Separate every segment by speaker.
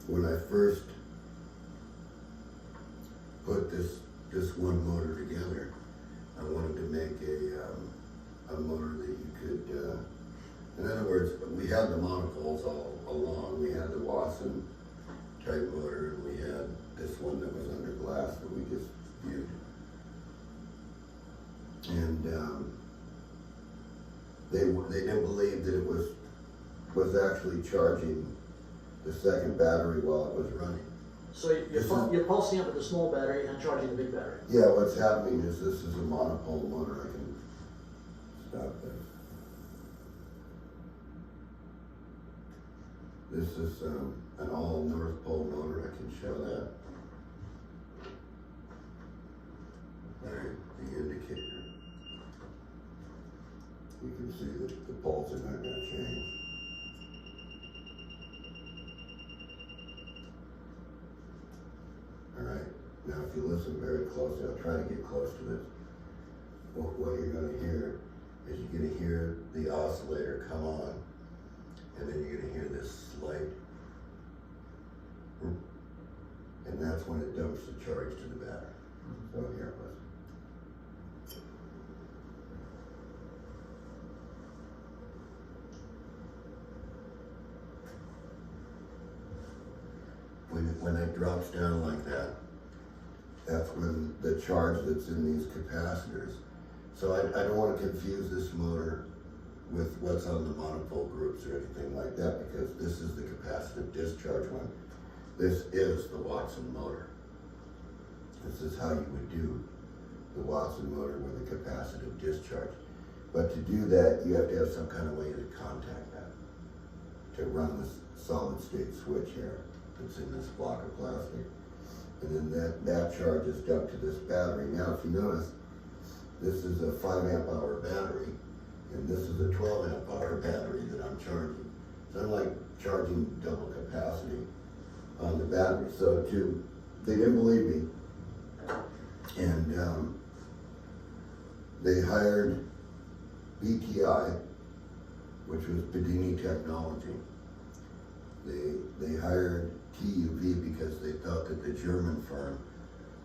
Speaker 1: when I first put this one motor together, I wanted to make a motor that you could, in other words, we had the monopoles all along. We had the Watson type motor, and we had this one that was under glass that we just viewed. And they didn't believe that it was actually charging the second battery while it was running.
Speaker 2: So you're pulsing up with the small battery and charging the big battery?
Speaker 1: Yeah, what's happening is this is a monopole motor. I can stop this. This is an all North Pole motor. I can show that. Alright, the indicator. You can see that the poles are not going to change. Alright, now if you listen very closely, I'll try to get close to this. What you're going to hear is you're going to hear the oscillator come on, and then you're going to hear this slight, and that's when it dumps the charge to the battery. So here, listen. When it drops down like that, that's when the charge that's in these capacitors. So I don't want to confuse this motor with what's on the monopole groups or anything like that, because this is the capacitive discharge one. This is the Watson motor. This is how you would do the Watson motor with a capacitive discharge. But to do that, you have to have some kind of way to contact that, to run this solid state switch here that's in this block of plastic. And then that charge is dumped to this battery. Now, if you notice, this is a 5 amp hour battery, and this is a 12 amp hour battery that I'm charging. So I'm like charging double capacity on the battery. So they didn't believe me, and they hired BTI, which was Bedini Technology. They hired TUV because they thought that the German firm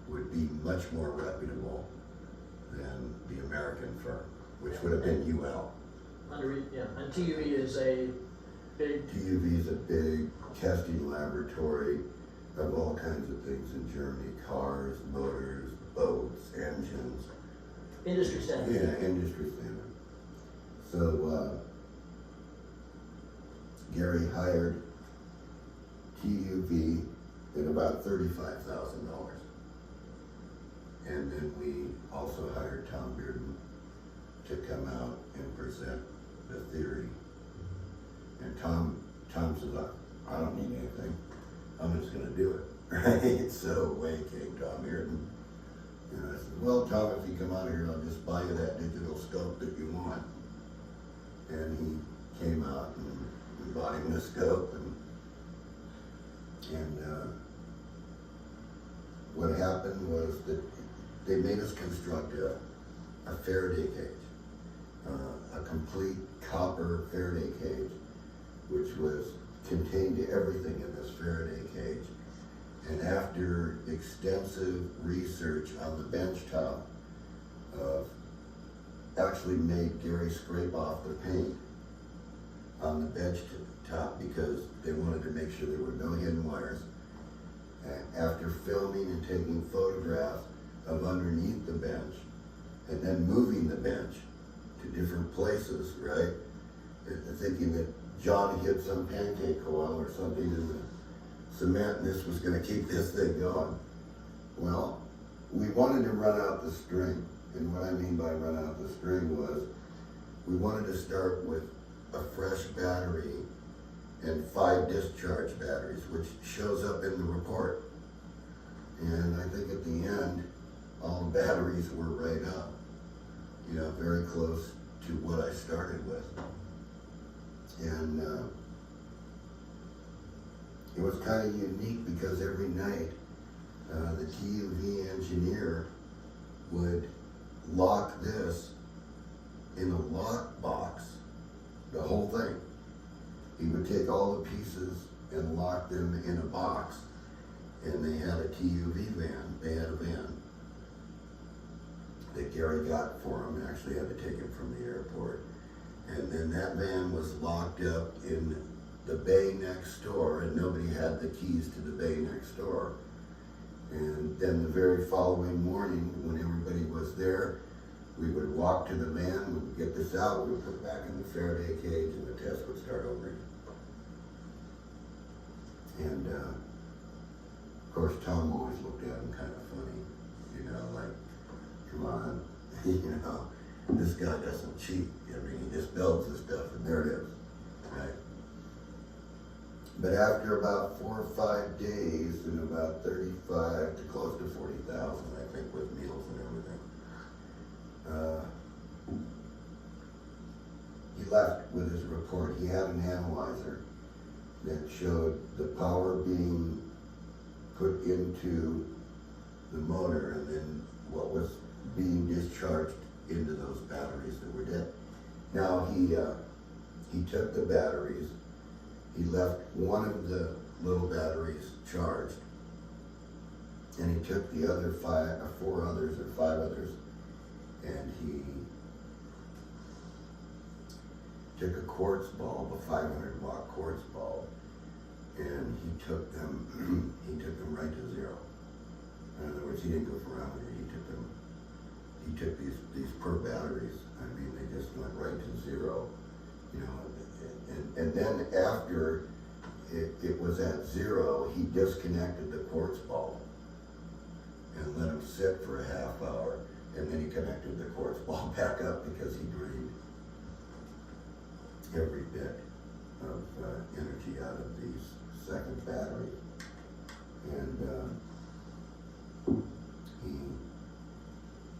Speaker 1: would be much more reputable than the American firm, which would have been UL.
Speaker 2: And TUV is a big...
Speaker 1: TUV is a big testing laboratory of all kinds of things in Germany: cars, motors, boats, engines.
Speaker 2: Industry standard.
Speaker 1: Yeah, industry standard. So Gary hired TUV at about $35,000. And then we also hired Tom Bearden to come out and present the theory. And Tom says, I don't need anything. I'm just gonna do it, right? So away came Tom Bearden. And I said, well, Tom, if you come out here, I'll just buy you that digital scope that you want. And he came out and we bought him the scope, and what happened was that they made us construct a Faraday cage, a complete copper Faraday cage, which was contained to everything in this Faraday cage. And after extensive research on the bench top, actually made Gary scrape off the paint on the bench top because they wanted to make sure there were no hidden wires. After filming and taking photographs of underneath the bench, and then moving the bench to different places, right? Thinking that John hit some pancake coil or something in the cement and this was going to keep this thing going. Well, we wanted to run out the string. And what I mean by run out the string was we wanted to start with a fresh battery and 5 discharge batteries, which shows up in the report. And I think at the end, all the batteries were right up, very close to what I started with. And it was kind of unique because every night the TUV engineer would lock this in a lock box, the whole thing. He would take all the pieces and locked them in a box. And they had a TUV van, they had a van that Gary got for him, actually had to take him from the airport. And then that van was locked up in the bay next door, and nobody had the keys to the bay next door. And then the very following morning, when everybody was there, we would walk to the van, we would get this out, we would put it back in the Faraday cage, and the test would start over again. And of course, Tom always looked at him kind of funny, you know, like, come on, you know, this guy doesn't cheat. I mean, he just builds the stuff, and there it is, right? But after about 4 or 5 days, and about 35 to close to 40,000, I think, with meals and everything, he left with his report. He had an analyzer that showed the power being put into the motor, and then what was being discharged into those batteries that were dead. Now he took the batteries, he left one of the little batteries charged, and he took the other 4 others or 5 others, and he took a quartz bulb, a 500 watt quartz bulb, and he took them right to zero. In other words, he didn't go for around it, he took these per batteries. I mean, they just went right to zero, you know, and then after it was at zero, he disconnected the quartz bulb and let him sit for a half hour, and then he connected the quartz bulb back up because he drained every bit of energy out of the second battery. And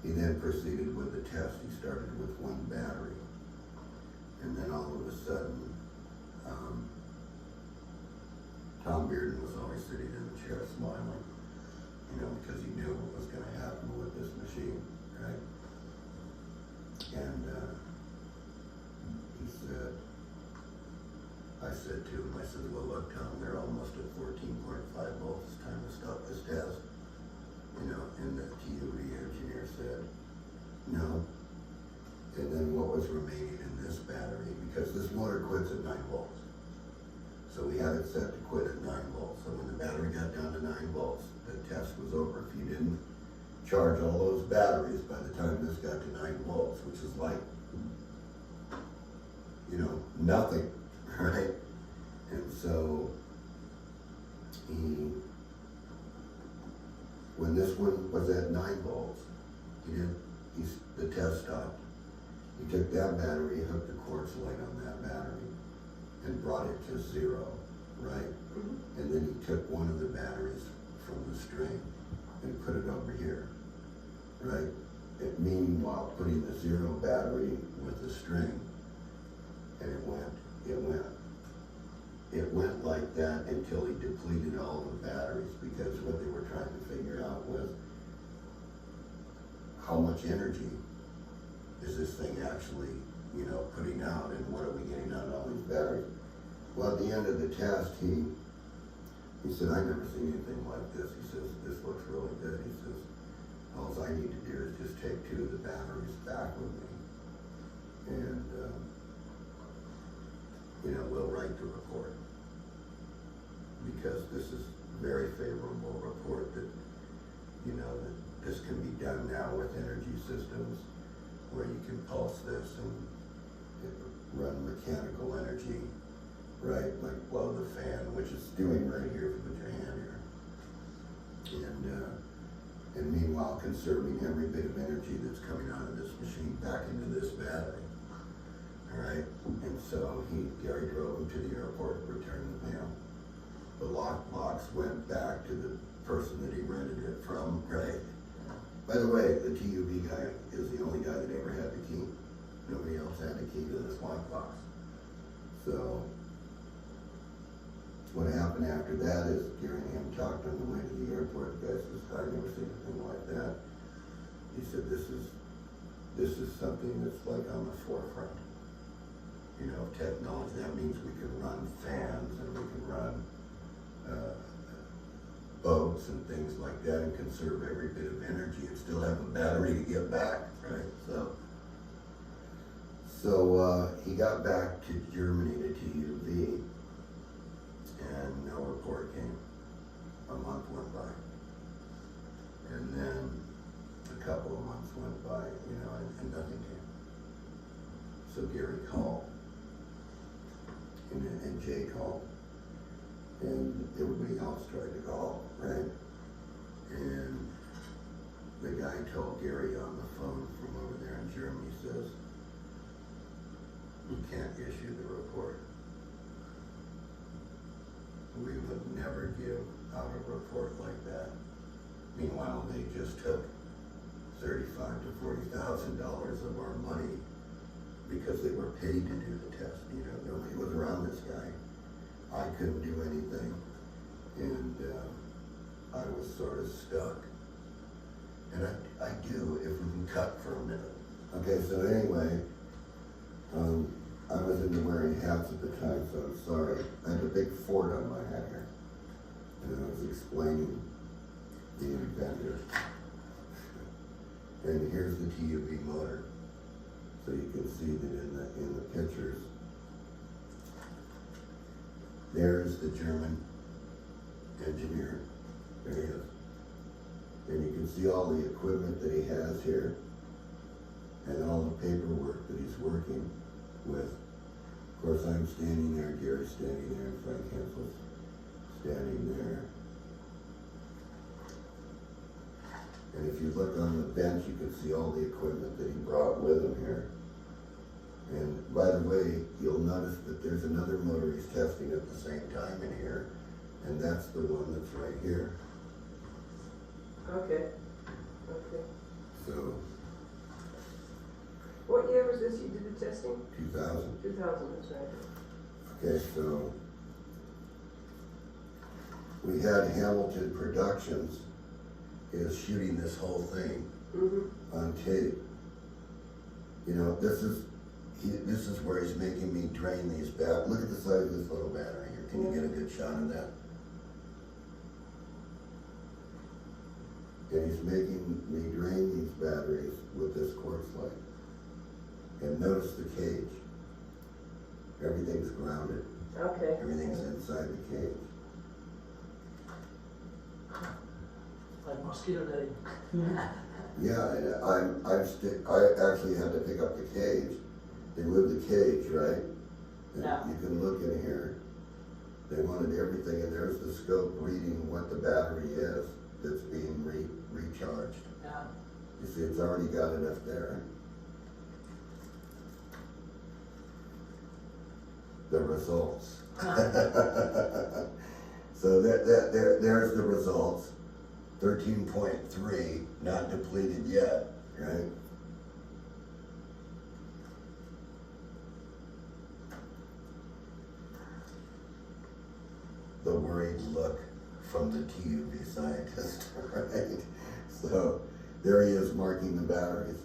Speaker 1: he then proceeded with the test. He started with 1 battery, and then all of a sudden, Tom Bearden was always sitting in the chair smiling, you know, because he knew what was going to happen with this machine, right? And I said to him, I said, well, look, Tom, they're almost at 14.5 volts. It's time to stop this test. You know, and the TUV engineer said, no. And then what was remaining in this battery, because this motor quits at 9 volts. So we had it set to quit at 9 volts. So when the battery got down to 9 volts, the test was over. If you didn't charge all those batteries by the time this got to 9 volts, which is like, you know, nothing, right? And so when this one was at 9 volts, the test stopped. He took that battery, hooked the quartz light on that battery, and brought it to 0, right? And then he took one of the batteries from the string and put it over here, right? Meanwhile, putting the 0 battery with the string, and it went like that until he depleted all the batteries, because what they were trying to figure out was how much energy is this thing actually, you know, putting out, and what are we getting out of all these batteries? Well, at the end of the test, he said, I've never seen anything like this. He says, this looks really good. He says, all I need to do is just take 2 of the batteries back with me, and you know, we'll write the report, because this is a very favorable report that, you know, that this can be done now with energy systems where you can pulse this and run mechanical energy, right? Like blow the fan, which it's doing right here if you put your hand here. And meanwhile conserving every bit of energy that's coming out of this machine back into this battery. All right, and so Gary drove him to the airport, returned the mail. The lockbox went back to the person that he rented it from, right? By the way, the TUV guy is the only guy that ever had the key. Nobody else had the key to this lockbox. So what happened after that is Gary and him talked on the way to the airport. The guy says, I've never seen anything like that. He said, this is something that's like on the forefront, you know, technology. That means we can run fans, and we can run boats and things like that and conserve every bit of energy and still have a battery to get back, right? So he got back to Germany to TUV, and no report came. A month went by, and then a couple of months went by, and nothing came. So Gary called, and Jay called, and everybody else tried to call, right? And the guy told Gary on the phone from over there in Germany, says, "We can't issue the report. We would never give out a report like that." Meanwhile, they just took $35,000 to $40,000 of our money because they were paid to do the test. Nobody was around this guy. I couldn't do anything, and I was sort of stuck. And I do, if we can cut for a minute. Okay, so anyway, I was into wearing hats at the time, so I'm sorry. I had a big fort on my head here, and I was explaining the inventor. And here's the TUV motor, so you can see that in the pictures. There's the German engineer. There he is. And you can see all the equipment that he has here, and all the paperwork that he's working with. Of course, I'm standing there, Gary's standing there, and Frank Hensel's standing there. And if you look on the bench, you can see all the equipment that he brought with him here. And by the way, you'll notice that there's another motor he's testing at the same time in here, and that's the one that's right here.
Speaker 3: Okay.
Speaker 1: So,
Speaker 3: What year was this you did the testing?
Speaker 1: 2000.
Speaker 3: 2000, that's right.
Speaker 1: Okay, so we had Hamilton Productions is shooting this whole thing on tape. This is where he's making me drain these batteries. Look at the size of this little battery here. Can you get a good shot of that? And he's making me drain these batteries with this quartz light. And notice the cage. Everything's grounded.
Speaker 3: Okay.
Speaker 1: Everything's inside the cage.
Speaker 2: Like mosquito netting.
Speaker 1: Yeah, and I actually had to pick up the cage. They moved the cage, right? And
Speaker 2: Yeah.
Speaker 1: you can look in here. They wanted everything, and there's the scope reading what the battery is that's being recharged.
Speaker 2: Yeah.
Speaker 1: You see, it's already got enough there. The results. So there's the results. 13.3, not depleted yet, right? The worried look from the TUV scientist, right? So there he is marking the batteries.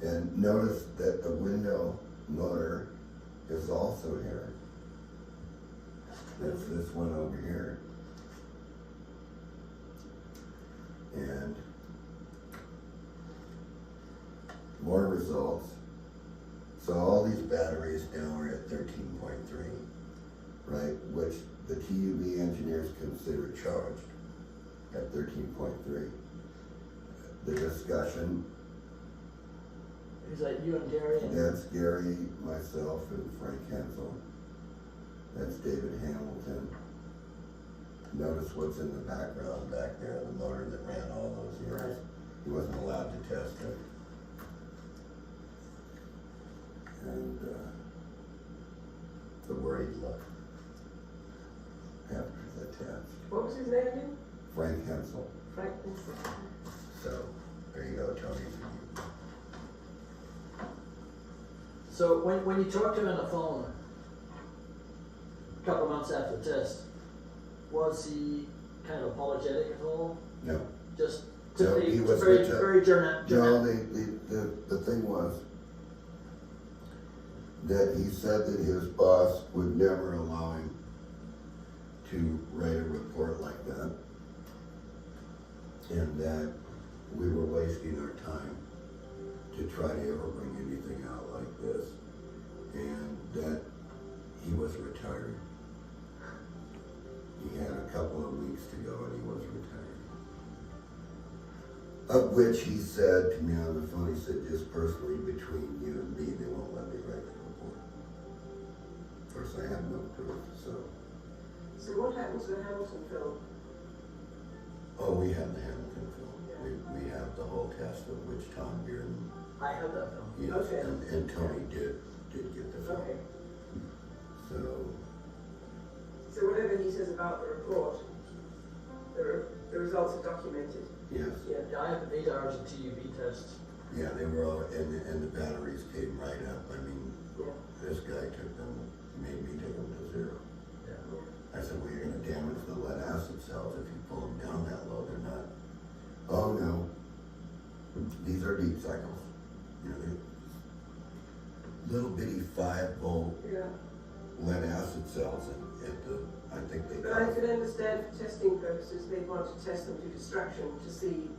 Speaker 1: And notice that the window motor is also here. That's this one over here. And more results. So all these batteries now are at 13.3, right? Which the TUV engineers consider charged at 13.3. The discussion.
Speaker 2: Is that you and Gary?
Speaker 1: That's Gary, myself, and Frank Hensel. That's David Hamilton. Notice what's in the background back there, the motor that ran all those years.
Speaker 2: Right.
Speaker 1: He wasn't allowed to test it. And the worried look after the test.
Speaker 3: What was his name again?
Speaker 1: Frank Hensel.
Speaker 3: Frank.
Speaker 1: So, there you go, Tony.
Speaker 2: So when you talked to him on the phone a couple months after the test, was he kind of apologetic at all?
Speaker 1: No.
Speaker 2: Just
Speaker 1: No,
Speaker 2: typically
Speaker 1: he was
Speaker 2: very
Speaker 1: reject-
Speaker 2: very
Speaker 1: No, the thing was that he said that his boss would never allow him to write a report like that, and that we were wasting our time to try to ever bring anything out like this, and that he was retiring. He had a couple of weeks to go and he was retiring. Of which he said to me on the phone, he said, just personally between you and me, they won't let me write the report. Of course, I have no proof, so.
Speaker 3: So what happens to the Hamilton film?
Speaker 1: Oh, we have the Hamilton film. We have the whole cast of which Tom Bearden,
Speaker 2: I have that film.
Speaker 1: yes,
Speaker 3: Okay.
Speaker 1: and Tony did get the film.
Speaker 3: Okay.
Speaker 1: So,
Speaker 3: So whatever he says about the report, the results are documented.
Speaker 1: yes,
Speaker 3: Yeah.
Speaker 2: Yeah, I have 8 hours of TUV tests.
Speaker 1: yeah, they were all, and the batteries came right up. I mean,
Speaker 3: Yeah.
Speaker 1: this guy made me take them to zero.
Speaker 2: Yeah.
Speaker 1: I said, well, you're gonna damage the lead acid cells if you pull them down that low. They're not. Oh, no. These are deep cycles. You know, they're little bitty 5-volt
Speaker 3: Yeah.
Speaker 1: lead acid cells I think they
Speaker 3: But I could understand for testing purposes, they want to test them to destruction to see,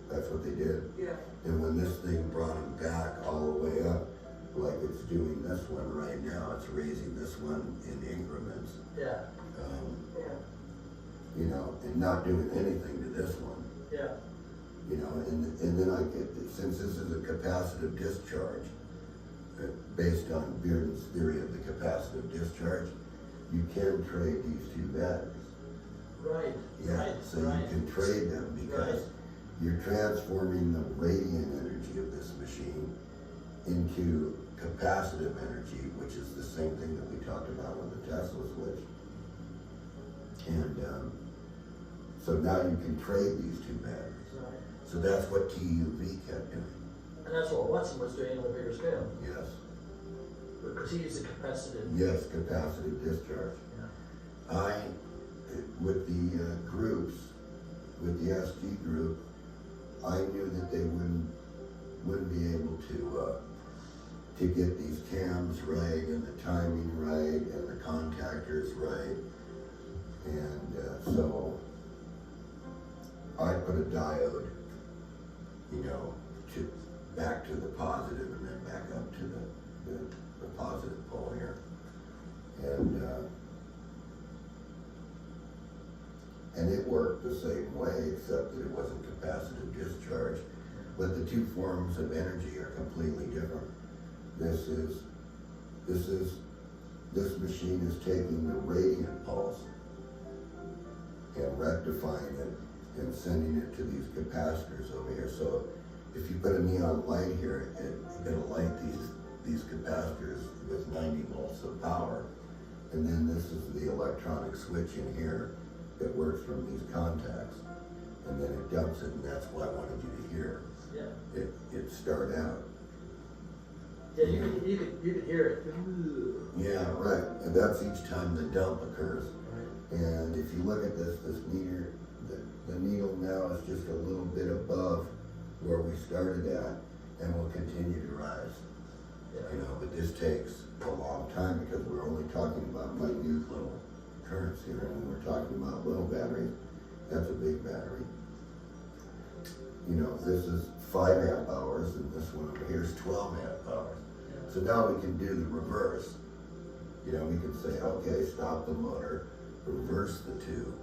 Speaker 1: That's what they did.
Speaker 3: yeah.
Speaker 1: And when this thing brought them back all the way up, like it's doing this one right now, it's raising this one in increments.
Speaker 2: Yeah.
Speaker 3: Yeah.
Speaker 1: You know, and not doing anything to this one.
Speaker 2: Yeah.
Speaker 1: You know, and then I get, since this is a capacitive discharge, based on Bearden's theory of the capacitive discharge, you can trade these two batteries.
Speaker 2: Right.
Speaker 1: Yeah,
Speaker 2: Right.
Speaker 1: so
Speaker 2: right.
Speaker 1: you can trade them because you're transforming the radiant energy of this machine into capacitive energy, which is the same thing that we talked about with the Tesla switch. And so now you can trade these two batteries.
Speaker 2: Right.
Speaker 1: So that's what TUV kept doing.
Speaker 2: And that's what Watson was doing on a bigger scale.
Speaker 1: Yes.
Speaker 2: Because he used a capacitive.
Speaker 1: Yes, capacitive discharge.
Speaker 2: Yeah.
Speaker 1: With the groups, with the SG group, I knew that they wouldn't be able to get these cams right and the timing right and the contactors right. And so I put a diode, you know, back to the positive and then back up to the positive pole here. And it worked the same way, except that it wasn't capacitive discharge. But the two forms of energy are completely different. This machine is taking the radiant pulse and rectifying it and sending it to these capacitors over here. So if you put a neon light here, it'll light these capacitors with 90 volts of power. And then this is the electronic switch in here that works from these contacts. And then it dumps it, and that's what I wanted you to hear.
Speaker 2: Yeah.
Speaker 1: It start out.
Speaker 2: Yeah, you could hear it.
Speaker 1: Yeah, right. And that's each time the dump occurs.
Speaker 2: Right.
Speaker 1: And if you look at this meter, the needle now is just a little bit above where we started at, and will continue to rise.
Speaker 2: Yeah.
Speaker 1: You know, but this takes a long time because we're only talking about minute little currents here, and when we're talking about little batteries, that's a big battery. You know, this is 5 amp hours, and this one over here is 12 amp hours.
Speaker 2: Yeah.
Speaker 1: So now we can do the reverse. You know, we can say, okay, stop the motor, reverse the two,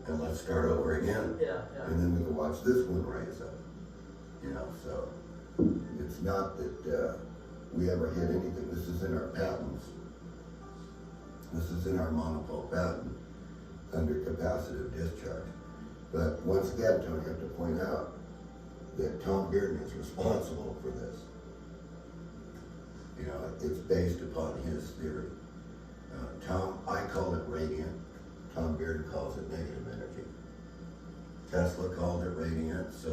Speaker 1: and let's start over again.
Speaker 2: Yeah. Yeah.
Speaker 1: And then we can watch this one rise up. You know, so it's not that we ever hit anything. This is in our patents. This is in our monopole patent under capacitive discharge. But once again, Tony, I have to point out that Tom Bearden is responsible for this. You know, it's based upon his theory. I call it radiant. Tom Bearden calls it negative energy. Tesla called it radiant, so